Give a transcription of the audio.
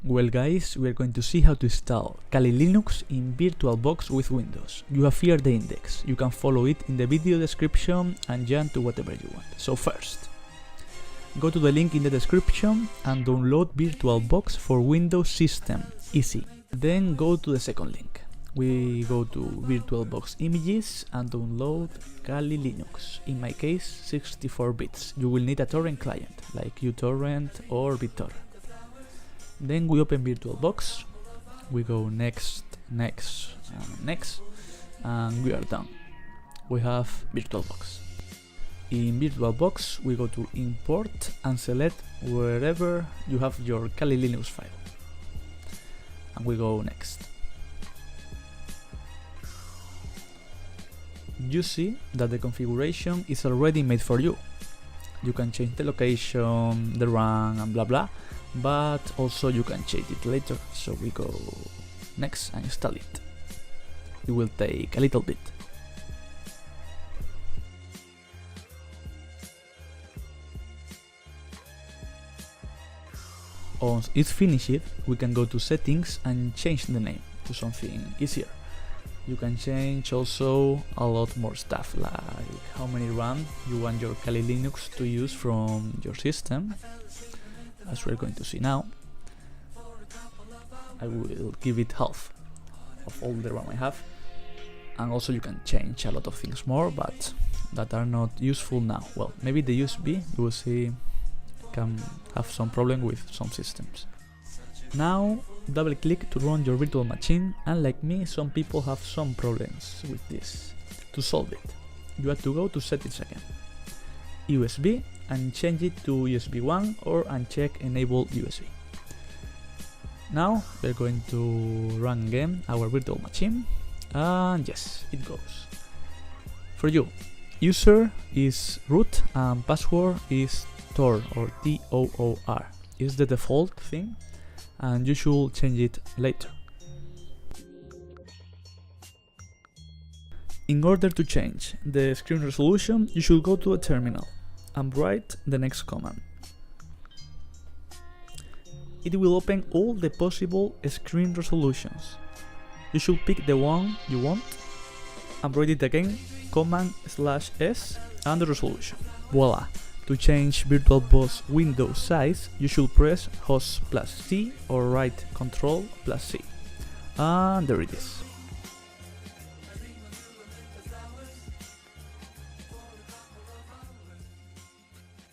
Well guys, we are going to see how to install KaliLinux in VirtualBox with Windows. You have here the index. You can follow it in the video description and jump to whatever you want. So first, go to the link in the description and download VirtualBox for Windows system. Easy. Then go to the second link. We go to VirtualBox images and download KaliLinux. In my case, 64 bits. You will need a torrent client like uTorrent or BitTorrent. Then we open VirtualBox, we go next, next, and next, and we are done. We have VirtualBox. In VirtualBox, we go to import and select wherever you have your KaliLinux file. And we go next. You see that the configuration is already made for you. You can change the location, the run, and blah blah. But also you can change it later, so we go next and install it. It will take a little bit. Once it's finished, we can go to settings and change the name to something easier. You can change also a lot more stuff, like how many RAM you want your KaliLinux to use from your system. As we're going to see now, I will give it half of all the RAM I have, and also you can change a lot of things more, but that are not useful now. Well, maybe the USB, you will see, can have some problem with some systems. Now double click to run your virtual machine, and like me, some people have some problems with this. To solve it, you have to go to settings again, USB, and change it to USB 1 or uncheck enable USB. Now we're going to run again our virtual machine, and yes, it goes. For you, user is root and password is toor or TOOR. Is the default thing, and you should change it later. In order to change the screen resolution, you should go to a terminal and write the next command. It will open all the possible screen resolutions. You should pick the one you want and write it again, command/s and the resolution. Voila! To change VirtualBox window size, you should press Host+C or Right Ctrl+C. And there it is.